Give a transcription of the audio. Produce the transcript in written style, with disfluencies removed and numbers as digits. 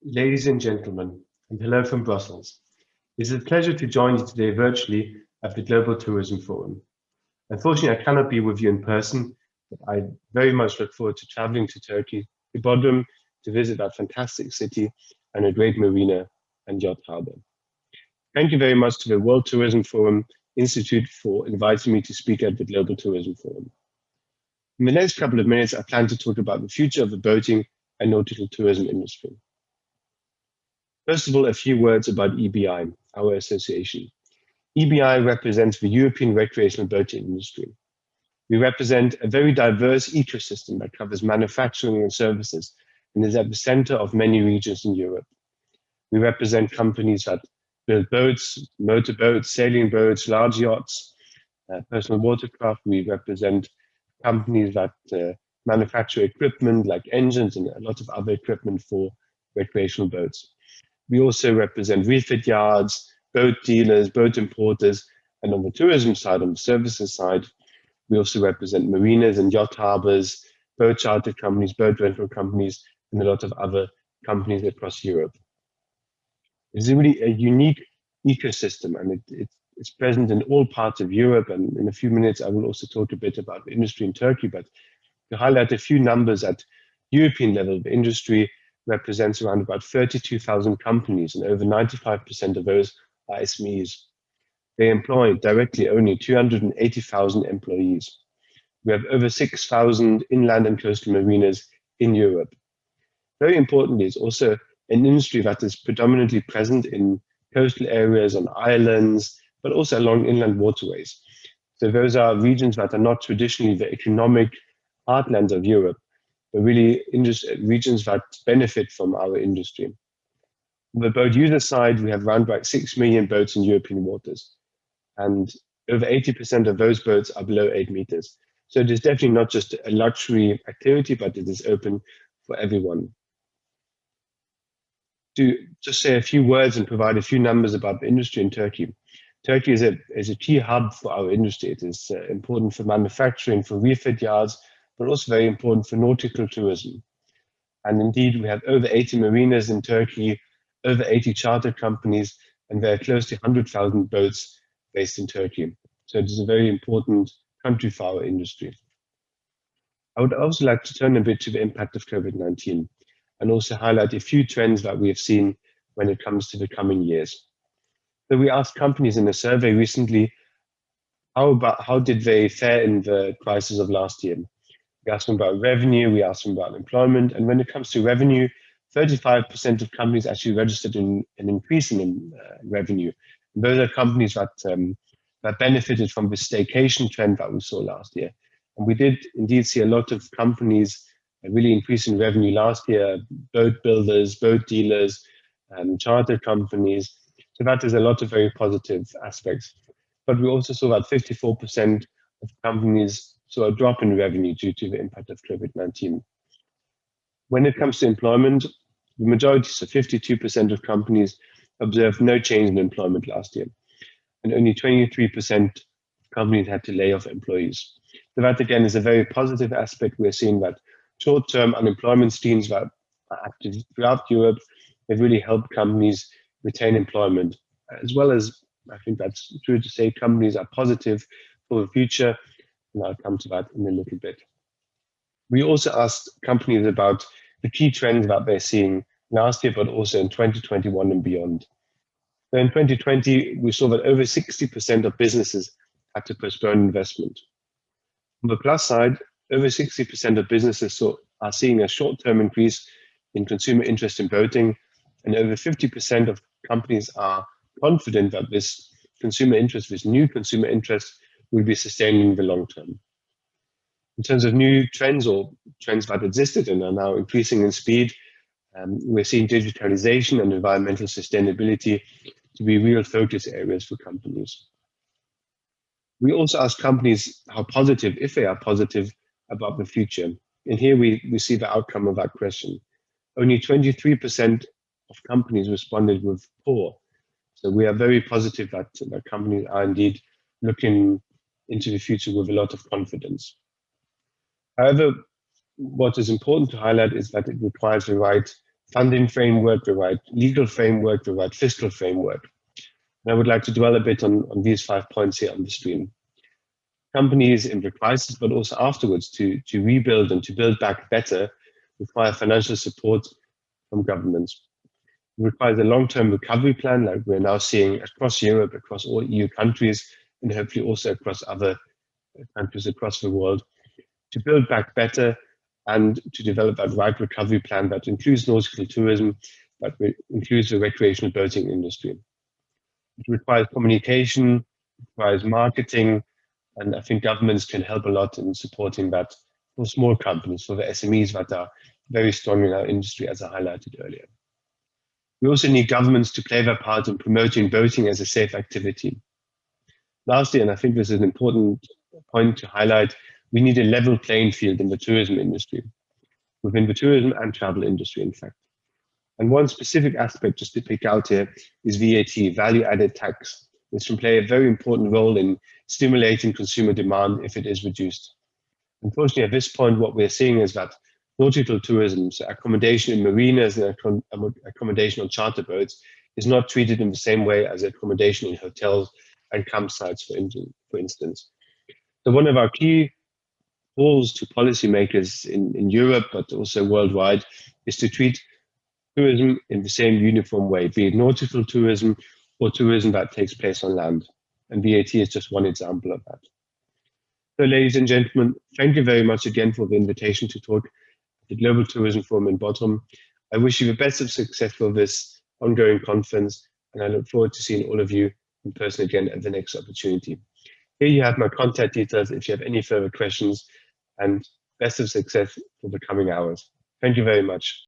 Ladies and gentlemen, and hello from Brussels. It is a pleasure to join you today virtually at the Global Tourism Forum. Unfortunately, I cannot be with you in person, but I very much look forward to traveling to Turkey, to Bodrum, to visit that fantastic city and a great marina and yacht harbor. Thank you very much to the World Tourism Forum Institute for inviting me to speak at the Global Tourism Forum. In the next couple of minutes, I plan to talk about the future of the boating and nautical tourism industry. First of all, a few words about EBI, our association. EBI represents the European recreational boating industry. We represent a very diverse ecosystem that covers manufacturing and services and is at the center of many regions in Europe. We represent companies that build boats, motorboats, sailing boats, large yachts, personal watercraft. We represent companies that manufacture equipment like engines and a lot of other equipment for recreational boats. We also represent refit yards, boat dealers, boat importers, and on the tourism side, on the services side, we also represent marinas and yacht harbors, boat charter companies, boat rental companies, and a lot of other companies across Europe. It's really a unique ecosystem, and it's present in all parts of Europe. And in a few minutes, I will also talk a bit about the industry in Turkey. But to highlight a few numbers at European level, the industry represents around about 32,000 companies, and over 95% of those are SMEs. They employ directly only 280,000 employees. We have over 6,000 inland and coastal marinas in Europe. Very importantly, it's also an industry that is predominantly present in coastal areas, on islands, but also along inland waterways. So those are regions that are not traditionally the economic heartlands of Europe, but really regions that benefit from our industry. On the boat user side, we have around about 6 million boats in European waters, and over 80% of those boats are below 8 meters. So it is definitely not just a luxury activity, but it is open for everyone. To just say a few words and provide a few numbers about the industry in Turkey. Turkey is a key hub for our industry. It is important for manufacturing, for refit yards, but also very important for nautical tourism. And indeed, we have over 80 marinas in Turkey, over 80 charter companies, and there are close to 100,000 boats based in Turkey. So it is a very important country for our industry. I would also like to turn a bit to the impact of COVID-19 and also highlight a few trends that we have seen when it comes to the coming years. So we asked companies in a survey recently, how did they fare in the crisis of last year? We asked them about revenue, we asked them about employment, and when it comes to revenue, 35% of companies actually registered an increase in revenue. And those are companies that benefited from the staycation trend that we saw last year. And we did indeed see a lot of companies really increasing revenue last year, boat builders, boat dealers, charter companies. So that is a lot of very positive aspects. But we also saw that 54% of companies saw a drop in revenue due to the impact of COVID-19. When it comes to employment, the majority, so 52% of companies observed no change in employment last year. And only 23% of companies had to lay off employees. So that again is a very positive aspect. We're seeing that short-term unemployment schemes that are active throughout Europe have really helped companies retain employment, as well as, I think that's true to say, companies are positive for the future, and I'll come to that in a little bit. We also asked companies about the key trends that they're seeing last year, but also in 2021 and beyond. So in 2020, we saw that over 60% of businesses had to postpone investment. On the plus side, over 60% of businesses are seeing a short-term increase in consumer interest in boating, and over 50% of companies are confident that this consumer interest, this new consumer interest, will be sustained in the long term. In terms of new trends or trends that existed and are now increasing in speed, we're seeing digitalization and environmental sustainability to be real focus areas for companies. We also ask companies how positive, if they are positive, about the future. And here we see the outcome of that question. Only 23% of companies responded with poor. So we are very positive that companies are indeed looking into the future with a lot of confidence. However, what is important to highlight is that it requires the right funding framework, the right legal framework, the right fiscal framework. And I would like to dwell a bit on these 5 points here on the screen. Companies in the crisis, but also afterwards, to rebuild and to build back better, require financial support from governments. It requires a long-term recovery plan, like we're now seeing across Europe, across all EU countries, and hopefully also across other countries across the world, to build back better and to develop that right recovery plan that includes nautical tourism, but includes the recreational boating industry. It requires communication, it requires marketing, and I think governments can help a lot in supporting that for small companies, for the SMEs that are very strong in our industry, as I highlighted earlier. We also need governments to play their part in promoting boating as a safe activity. Lastly, and I think this is an important point to highlight, we need a level playing field in the tourism industry, within the tourism and travel industry, in fact. And one specific aspect just to pick out here is VAT, value added tax, which can play a very important role in stimulating consumer demand if it is reduced. Unfortunately, at this point, what we're seeing is that nautical tourism, so accommodation in marinas and accommodation on charter boats, is not treated in the same way as accommodation in hotels and campsites, for instance. So one of our key calls to policymakers in Europe, but also worldwide, is to treat tourism in the same uniform way, be it nautical tourism or tourism that takes place on land. And VAT is just one example of that. So ladies and gentlemen, thank you very much again for the invitation to talk at the Global Tourism Forum in Bodrum. I wish you the best of success for this ongoing conference, and I look forward to seeing all of you in person again at the next opportunity. Here you have my contact details if you have any further questions, and best of success for the coming hours. Thank you very much.